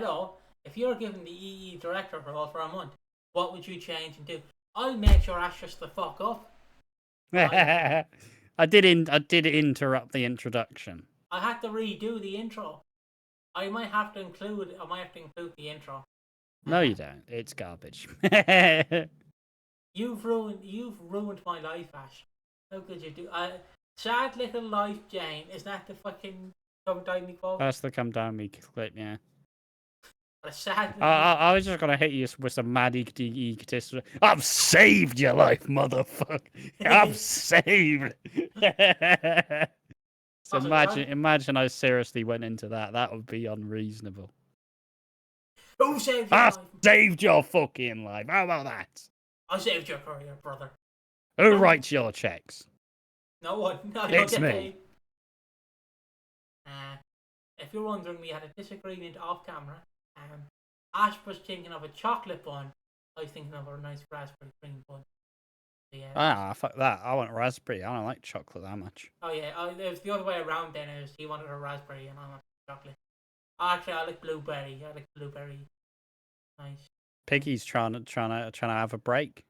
hello, if you're given the EE director role for a month, what would you change and do? I'll make your ass just the fuck up. I did interrupt the introduction. I had to redo the intro. I might have to include the intro. No, you don't. It's garbage. You've ruined my life, Ash. How could you do? Sad little life, Jane. Is that the fucking Come Down Me quote? That's the Come Down Me clip, yeah. A sad. I was just gonna hit you with some mad egotist. I've saved your life, motherfucker. I've saved. So imagine I seriously went into that. That would be unreasonable. Who saved your life? I saved your fucking life. How about that? I saved your career, brother. Who writes your checks? No one. No, it's me. If you're wondering, we had a disagreement off camera. Ash was thinking of a chocolate bun. I was thinking of a nice raspberry cream bun. So, yeah. Fuck that. I want raspberry. I don't like chocolate that much. Oh, yeah. It was the other way around then. It was he wanted a raspberry and I wanted chocolate. Actually, I like blueberry. Nice. Piggy's trying to have a break.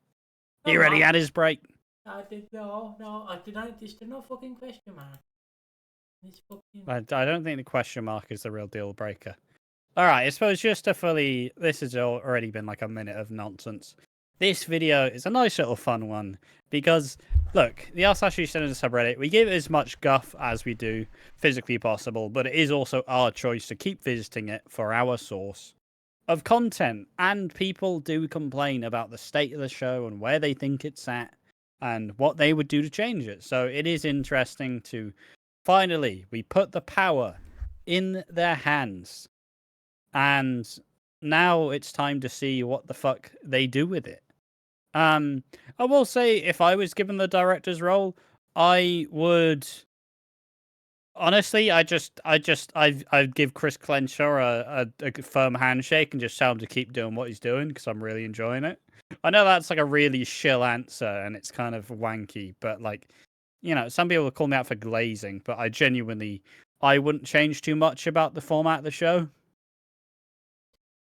He already had his break. I did no. I did not. There's no fucking question mark. I don't think the question mark is the real deal breaker. All right, I suppose just to fully, this has already been like a minute of nonsense. This video is a nice little fun one because, look, the r/EastEnders subreddit, we give it as much guff as we do physically possible, but it is also our choice to keep visiting it for our source of content. And people do complain about the state of the show and where they think it's at and what they would do to change it. So it is interesting to finally, we put the power in their hands. And now it's time to see what the fuck they do with it. I will say, if I was given the director's role, I would honestly, I'd give Chris Clenshaw a firm handshake and just tell him to keep doing what he's doing because I'm really enjoying it. I know that's like a really shill answer and it's kind of wanky, but like, you know, some people will call me out for glazing, but I wouldn't change too much about the format of the show.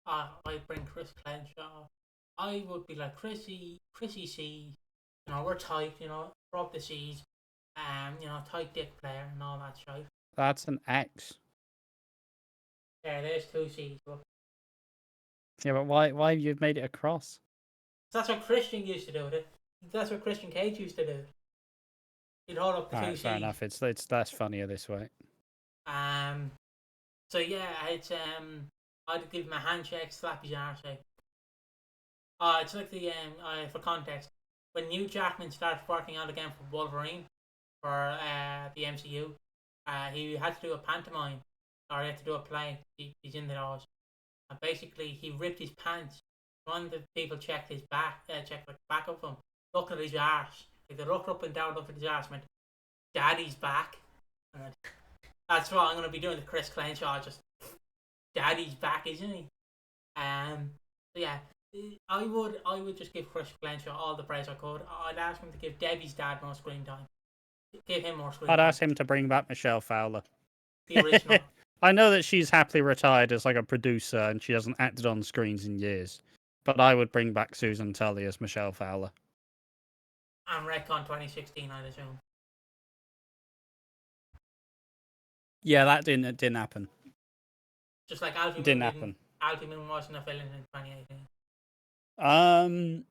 I bring Chris Clenshaw. I would be like Chrissy C. You know, we're tight. You know, drop the C's. You know, tight dick player and all that shit. That's an X. Yeah, there's 2 C's. Look. Yeah, but why have you made it a cross? That's what Christian used to do with it. That's what Christian Cage used to do. He'd hold up the 2 C's. Fair enough. It's less funnier this way. So yeah, it's I'd give him a handshake, slap his arse. It's like the for context, when Hugh Jackman started working out again for Wolverine for the MCU, he had to do a pantomime or he had to do a play. He's in the doors, and basically he ripped his pants. One of the people checked his back, checked the back of him, looked at his arse. Like they looked up and down, looked at his arse, went, "Daddy's back." And that's what I'm gonna be doing to Chris Clenshaw. Just Daddy's back, isn't he? So yeah, I would just give Chris Clenshaw all the praise I could. I'd ask him to give Debbie's dad more screen time. Give him more screen time. I'd ask him to bring back Michelle Fowler. The original. I know that she's happily retired as like a producer and she hasn't acted on screens in years. But I would bring back Susan Tully as Michelle Fowler. And Retcon 2016, I'd assume. Yeah, that didn't happen. Just like Alfie didn't happen. Alfie Moon wasn't a villain in 2018.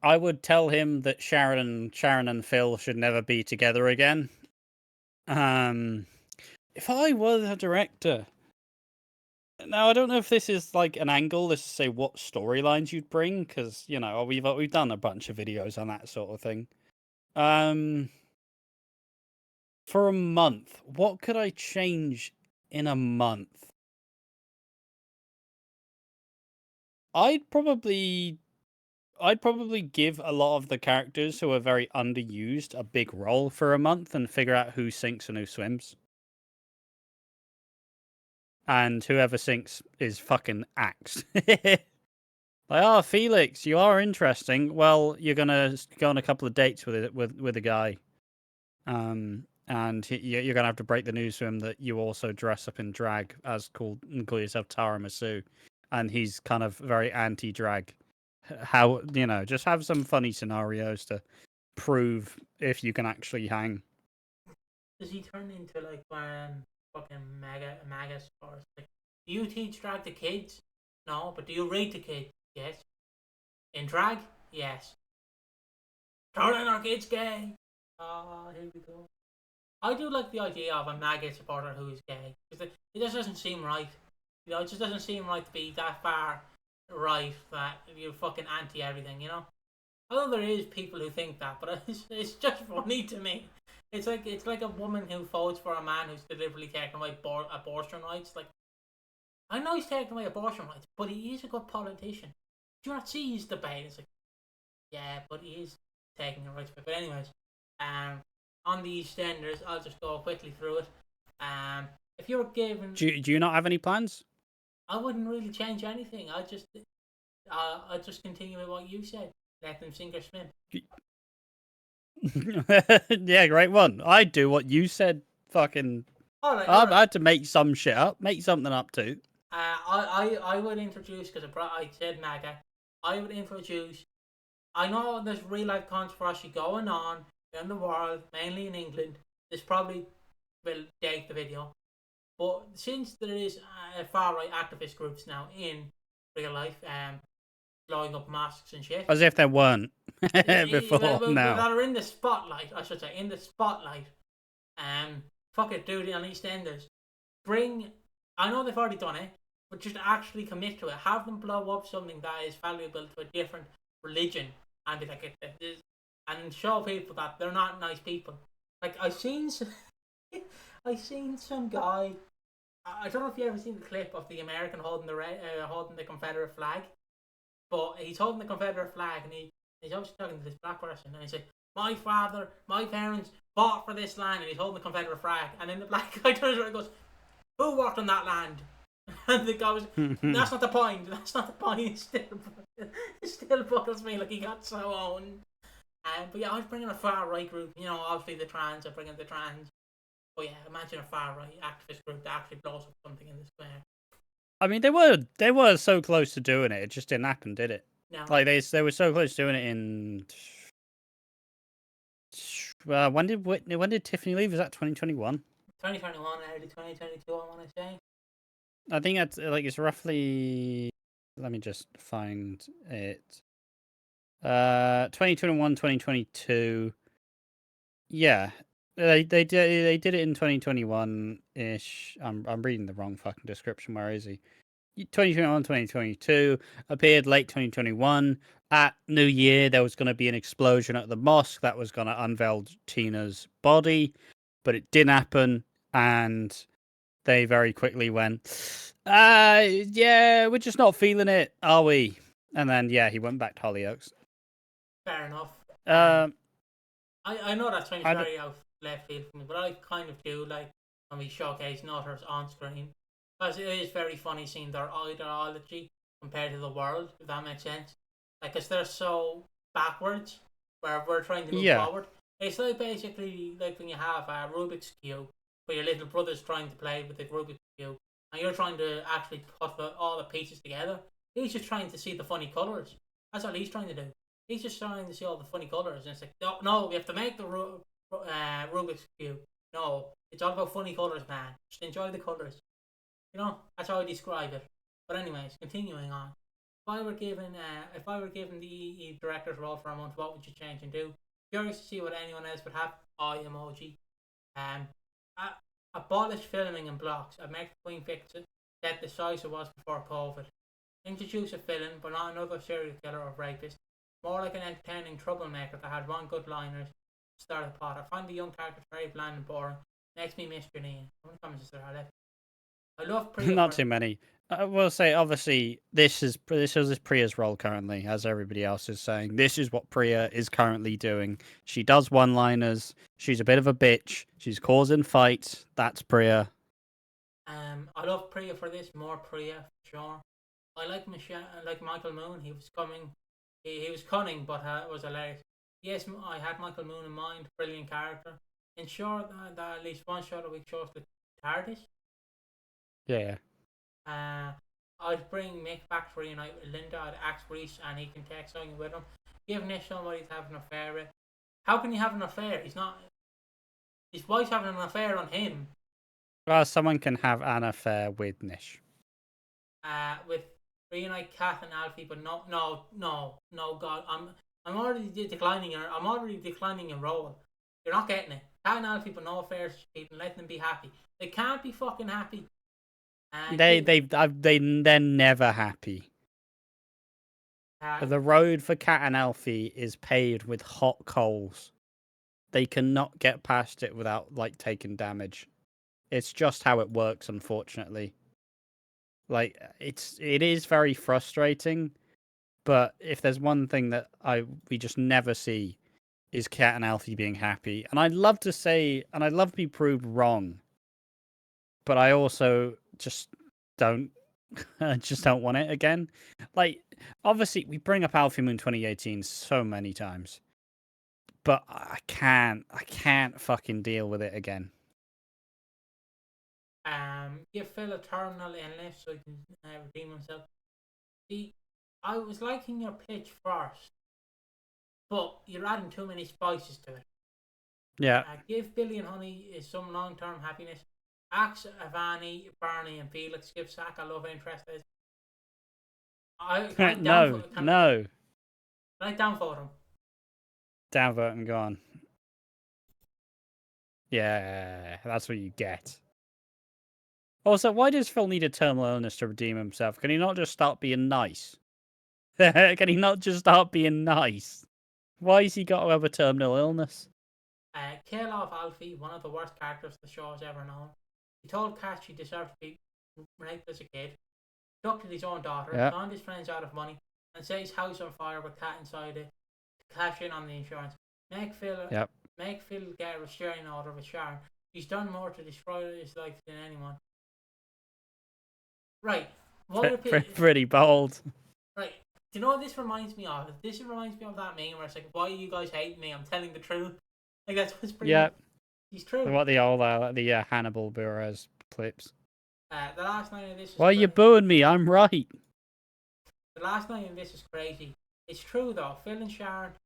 I would tell him that Sharon and Phil should never be together again. If I were the director. Now, I don't know if this is like an angle, let's say what storylines you'd bring, because, you know, we've done a bunch of videos on that sort of thing. For a month, what could I change in a month? I'd probably give a lot of the characters who are very underused a big role for a month and figure out who sinks and who swims. And whoever sinks is fucking axed. Like, oh, Felix, you are interesting. Well, you're gonna go on a couple of dates with a guy. And and you're gonna have to break the news to him that you also dress up in drag and call yourself Tiramisu, and he's kind of very anti-drag. How just have some funny scenarios to prove if you can actually hang. Does he turn into like one fucking mega stars? Like, do you teach drag to kids? No, but do you read to kids? Yes. In drag? Yes. Turning our kids gay. Here we go. I do like the idea of a MAGA supporter who is gay. Because it just doesn't seem right. It just doesn't seem right to be that far right that you're fucking anti everything, I know there is people who think that, but it's just funny to me. It's like a woman who votes for a man who's deliberately taking away abortion rights. Like, I know he's taking away abortion rights, but he is a good politician. Do you not see his debate? It's like, yeah, but he is taking the rights. But anyways, on the EastEnders, I'll just go quickly through it. If you were given, do you not have any plans? I wouldn't really change anything. I'd just continue with what you said. Let them sink or swim. Yeah, great one. I'd do what you said. Fucking. All right. I had to make some shit up. Make something up too. I would introduce, because I said MAGA. I would introduce. I know there's real life controversy going on in the world, mainly in England. This probably will date the video, but since there is far right activist groups now in real life, blowing up mosques and shit, as if there weren't before. Now that are in the spotlight, I should say, in the spotlight. Fuck it, dude, on EastEnders. I know they've already done it, but just actually commit to it. Have them blow up something that is valuable to a different religion, and be like, and show people that they're not nice people. Like, I seen some guy. I don't know if you ever seen the clip of the American holding the Confederate flag, but he's holding the Confederate flag, and he's obviously talking to this black person, and he's like, my parents fought for this land, and he's holding the Confederate flag, and then the black guy turns around and goes, who walked on that land? And the guy was, that's not the point. It still buggles me, like he got so owned. But yeah, I was bringing a far right group. Obviously the trans. I bring in the trans. But yeah, imagine a far right activist group that actually blows up something in the square. I mean, they were so close to doing it. It just didn't happen, did it? No. Like they were so close to doing it in. When did Tiffany leave? Was that 2021? 2021, early 2022. I want to say. I think that's it's roughly. Let me just find it. 2021, 2022. Yeah, they did it in 2021 ish. I'm reading the wrong fucking description. Where is he? 2021, 2022 appeared late 2021. At New Year, there was going to be an explosion at the mosque that was going to unveil Tina's body, but it didn't happen, and they very quickly went, yeah, we're just not feeling it, are we? And then, yeah, he went back to Hollyoaks. Fair enough. I know that seems very out left field for me, but I kind of do like when we showcase nutters on screen, because it is very funny seeing their ideology compared to the world, if that makes sense. Like, because they're so backwards, where we're trying to move forward. It's like basically like when you have a Rubik's Cube, where your little brother's trying to play with the Rubik's Cube, and you're trying to actually put all the pieces together. He's just trying to see the funny colours. That's all he's trying to do. He's just trying to see all the funny colours, and it's like, no, we have to make the Rubik's Cube. No, it's all about funny colours, man. Just enjoy the colours. That's how I describe it. But anyways, continuing on. If I were given the EE director's role for a month, what would you change and do? Curious to see what anyone else would have. Eye emoji. Abolish filming in blocks. I'd make the Queen fix it. Get the size it was before COVID. Introduce a villain, but not another serial killer or rapist. More like an entertaining troublemaker that had one good liners. Start a plot. I find the young characters very bland and boring. Makes me miss Janine. How many comments is there left? I love Priya. Not too many. I will say, obviously, this is Priya's role currently, as everybody else is saying. This is what Priya is currently doing. She does one-liners. She's a bit of a bitch. She's causing fights. That's Priya. I love Priya for this. More Priya, for sure. I like Michael Moon. He was coming. He was cunning, but it was hilarious. Yes, I had Michael Moon in mind. Brilliant character. ensure that at least one show a week shows the TARDIS. Yeah. I'd bring Mick back to reunite with Linda. I'd ask Reese and he can take something with him. Give Nish somebody to have an affair with. How can he have an affair? He's not. His wife's having an affair on him. Well, someone can have an affair with Nish. With reunite Kath and Alfie, but no, God, I'm already declining her. I'm already declining a role. You're not getting it. Kath and Alfie, but no affairs, people. Let them be happy. They can't be fucking happy. They're never happy. The road for Cat and Alfie is paved with hot coals. They cannot get past it without like taking damage. It's just how it works, unfortunately. Like it is very frustrating, but if there's one thing that we just never see is Cat and Alfie being happy. And I'd love to say, and I'd love to be proved wrong, but I also just don't want it again. Like, obviously, we bring up Alfie Moon 2018 so many times, but I can't fucking deal with it again. Give Phil a terminal illness so he can redeem himself. See, I was liking your pitch first, but you're adding too many spices to it. Yeah. Give Billy and Honey some long-term happiness. Axe, Avani, Barney, and Felix. Give Zach a love interest. No. Can I downvote him? Downvote and go on. Yeah, that's what you get. Also, why does Phil need a terminal illness to redeem himself? Can he not just start being nice? Can he not just start being nice? Why has he got to have a terminal illness? Kill off Alfie, one of the worst characters the show has ever known. He told Kat she deserved to be raped as a kid. Abducted his own daughter, found his friends out of money, and set his house on fire with Kat inside it to cash in on the insurance. Make Phil get a restraining order with Sharon. He's done more to destroy his life than anyone. Right. Pretty bold. Right. Do you know what this reminds me of? This reminds me of that meme where it's like, why you guys hate me? I'm telling the truth. Like, that's what's pretty much. He's true. What the old Hannibal Buress clips. The last line of this is why are you booing me? I'm right. The last line of this is crazy. It's true though. Phil and Sharon's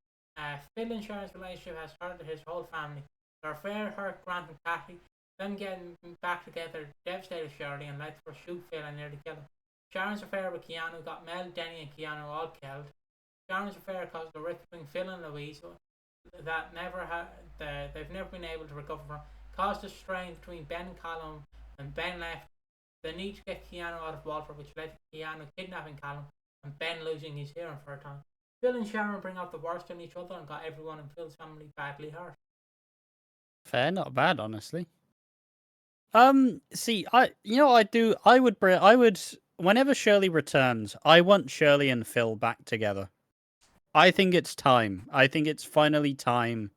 relationship has hurt his whole family. Their affair hurt Grant and Kathy. Them getting back together devastated Shirley and led for a shoot Phil and nearly killed him. Sharon's affair with Keanu got Mel, Denny, and Keanu all killed. Sharon's affair caused a rift between Phil and Louise that they've never been able to recover from. Caused a strain between Ben and Callum, and Ben left. The need to get Keanu out of Walford, which led to Keanu kidnapping Callum and Ben losing his hearing for a time. Phil and Sharon bring out the worst in each other and got everyone in Phil's family badly hurt. Fair, not bad, honestly. See, I would, whenever Shirley returns, I want Shirley and Phil back together. I think it's time. I think it's finally time.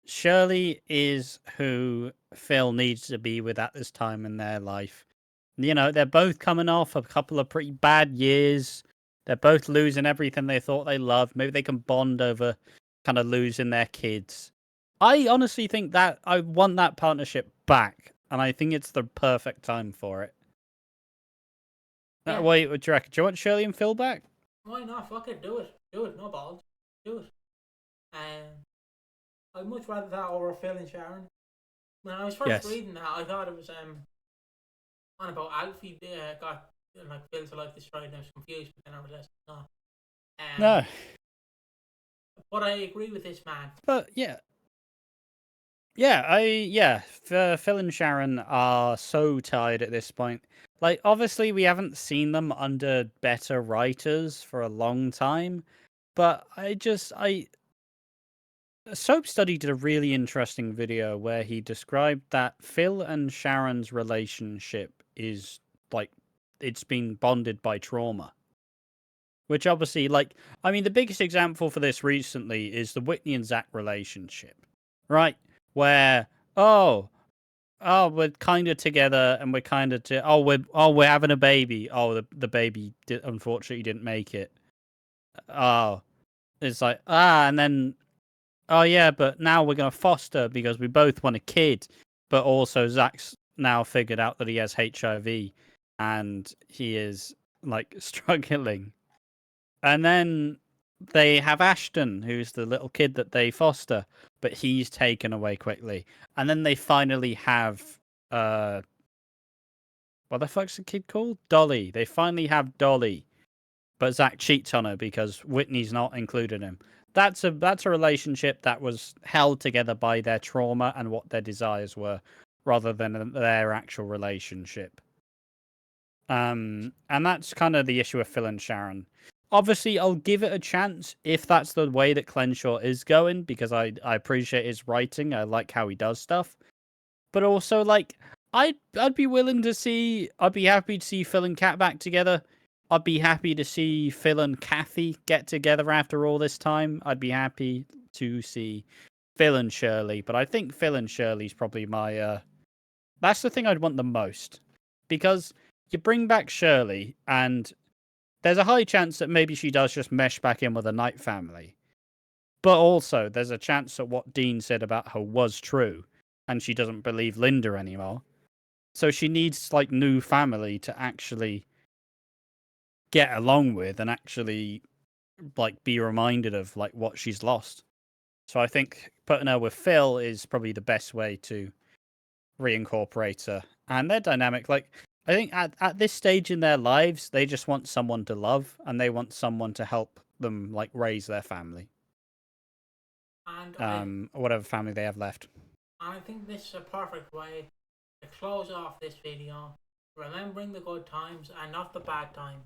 Shirley is who Phil needs to be with at this time in their life. You know, they're both coming off a couple of pretty bad years. They're both losing everything they thought they loved. Maybe they can bond over kind of losing their kids. I honestly think that I want that partnership back. And I think it's the perfect time for it. Yeah. Wait, what do you reckon? Do you want Shirley and Phil back? Why not? Fuck it, do it. Do it, no balls. Do it. I'd much rather that over Phil and Sharon. When I was first reading that, I thought it was on about Alfie got like Phil's life destroyed and I was confused, but then I realised no. No. But I agree with this man. But yeah. Phil and Sharon are so tired at this point. Like, obviously, we haven't seen them under better writers for a long time, but Soap Study did a really interesting video where he described that Phil and Sharon's relationship is like it's been bonded by trauma. Which obviously, like, I mean, the biggest example for this recently is the Whitney and Zach relationship, right? Where we're kind of together and we're kind of we're having a baby. The baby unfortunately didn't make it. It's like and then oh yeah, but now we're gonna foster because we both want a kid, but also Zach's now figured out that he has HIV and he is like struggling. And then they have Ashton, who's the little kid that they foster, but he's taken away quickly. And then they finally have what the fuck's the kid called? Dolly. They finally have Dolly, but Zach cheats on her because Whitney's not included him. That's a relationship that was held together by their trauma and what their desires were, rather than their actual relationship. And that's kind of the issue with Phil and Sharon. Obviously, I'll give it a chance if that's the way that Clenshaw is going, because I appreciate his writing. I like how he does stuff. But also, like, I'd be willing to see. I'd be happy to see Phil and Kat back together. I'd be happy to see Phil and Kathy get together after all this time. I'd be happy to see Phil and Shirley. But I think Phil and Shirley's probably my. That's the thing I'd want the most, because you bring back Shirley, and there's a high chance that maybe she does just mesh back in with the Knight family. But also, there's a chance that what Dean said about her was true, and she doesn't believe Linda anymore. So she needs like new family to actually get along with and actually like be reminded of like what she's lost. So I think putting her with Phil is probably the best way to reincorporate her. And their dynamic, like I think at this stage in their lives, they just want someone to love and they want someone to help them like raise their family. And Whatever family they have left. I think this is a perfect way to close off this video, remembering the good times and not the bad times.